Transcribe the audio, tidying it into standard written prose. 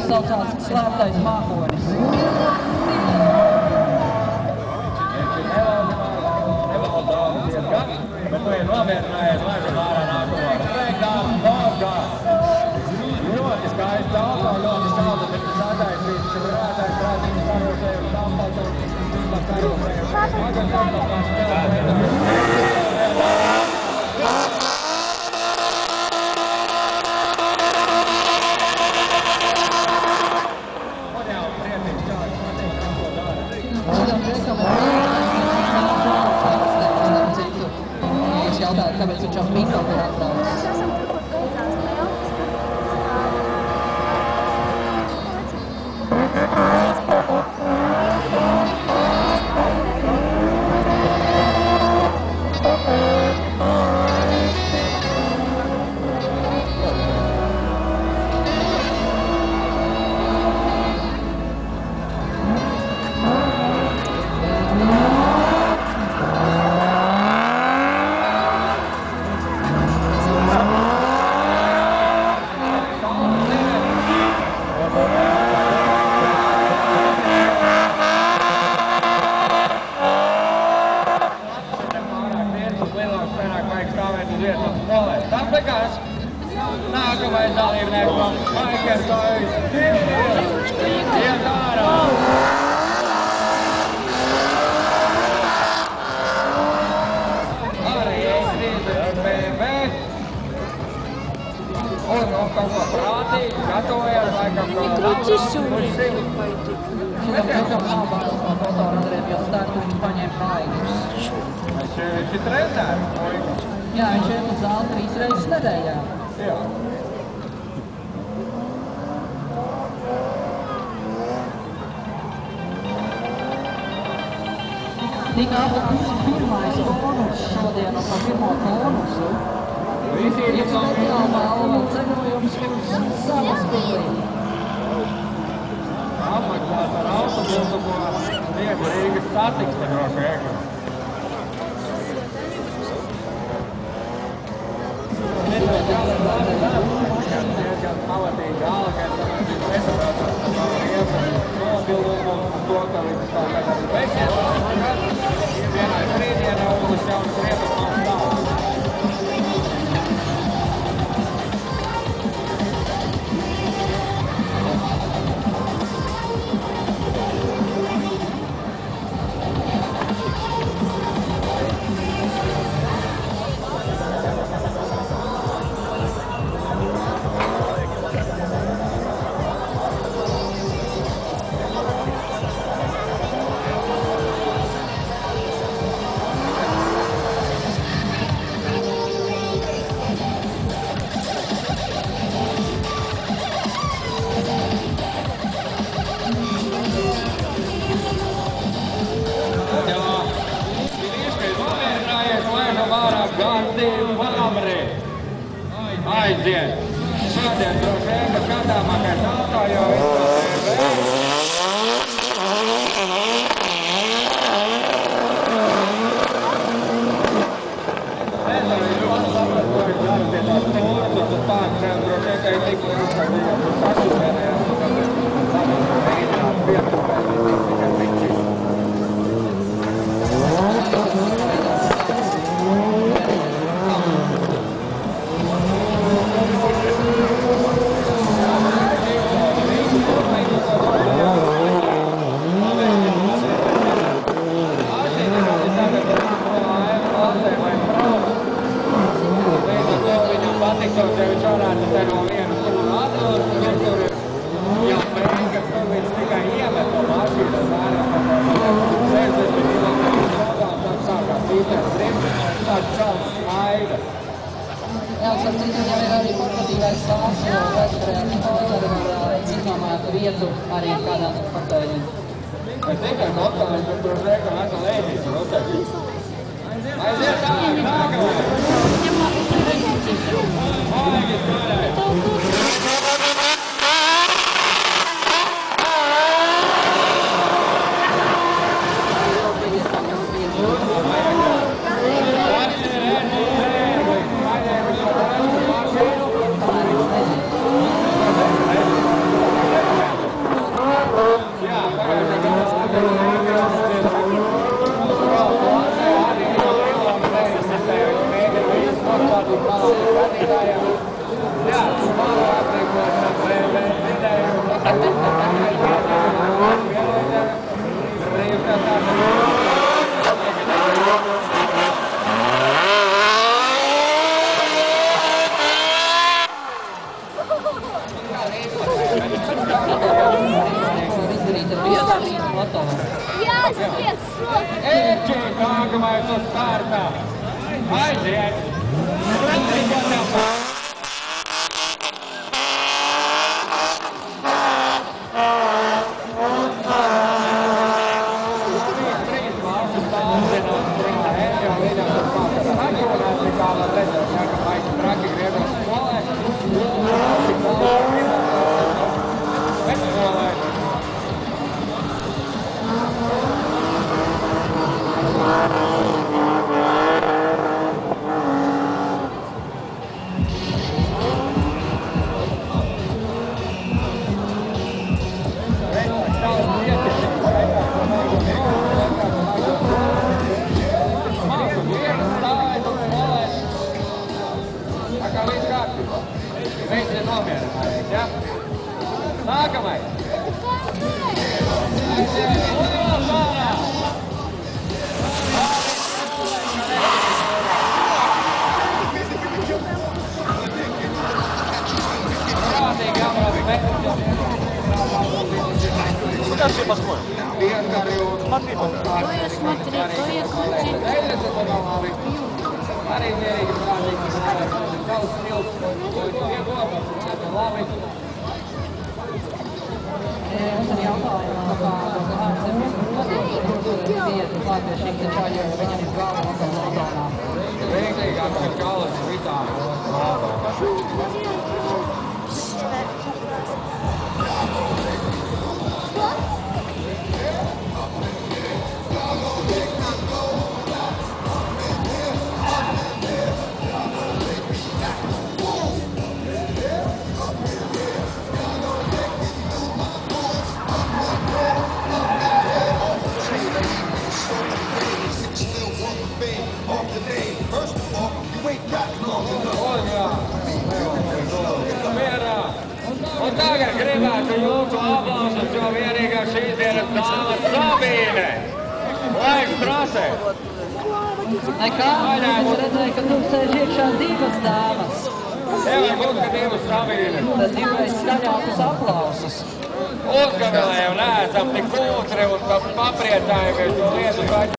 saucās slēptais mākonis. Bet tu ir nomierinājies, laika ārā nākamā. Reikdāms, Bosgās. Ļoti skaisti telpā, ļoti salda, bet tas attaisīt, ka varētājs prātīgi sarosēju tāpat un vispār sarosēju. Tagad tāpat spēlēt. Kāpēc viņš jau Mikrofu ir atbraucis? Mēs esam tur, kur beidzās telpas. Nākamais dalībnieks no Maikers Tojas. Iet ārā! Arī S30 BMW. Un kaut ko prātīgi gatavojas, laikam, ko Šitam nābās no fotoradariem, jo startu viņš paņēma raigus. Viņš ir trenērs. Jā, viņš iet uz zāli 3 reizes nedēļā. Jā. Tika apgādāts pirmais bonus šodien un par pirmo bonusu. Ir speciāli balva ceļojums uz savas pilī. Apmaksāt ar autobusu, ko sniedz Rīgas satiksme droši vien. Diezgan pavatīgi algēt, es saprotu, nobildumu un to, ka viņš tā kā arī beigsies. Vienai brīdienā uz jaunas vietas nav stāvs. Aiziet! Šodien droši vien, ka skatāmākais auto jau Es arī ļoti sapratu, ko viņš dara pie tās stūras un tas pārtrēm droši vien, ka ir tik līdz, ka viņam tur sašuvēnējās un tad mēģināt pietupēt, tikai piķis. Patiktos, ja viņš varētu te no vienas stūra atdot, tur ir jau beigas, tur viņš tikai iemet to mašīnu vērā, 60 km strādā, tad sākās īstenās drifts, tad čals smaiga. Jā, starp citu, viņam ir arī portatīvais stāsts, jo vēsturē var iznomāt vietu arī kādā no portaļiem. Es tikai portaļi, bet tur reikam esam lēdīs un uztaļīs. Aiziet tā, nākamais! Maigis kādai! motoru. Eķis nākamais uz starta. Aiziet! Visi nomierinājies, ja? Nākamais! Aiziet! Un vēl šādā! Prātīgi jābrauc metri. Куда все посмотрим? Смотри, Arī mierīgi prātīgi savus stils, iegoda, labi. Mums ir jautājums, kāds ir vietu klāt pie šīm te čaļiem, viņam ir galva atkal Londonā. Veiklīgākais galvas visā Londonā. Un tagad gribētu jūsu aplausus, jo vienīgā šīs dienas dāma Sabīne. Laiks trasē. Nekā, es redzēju, ka tu sēž iekšā divas dāmas. Nevajag būt, ka divas Sabīnes. Tad divais skaļākus aplausus. Uzgavilējam, neesam tik kūtri un papriecājamies to lietu.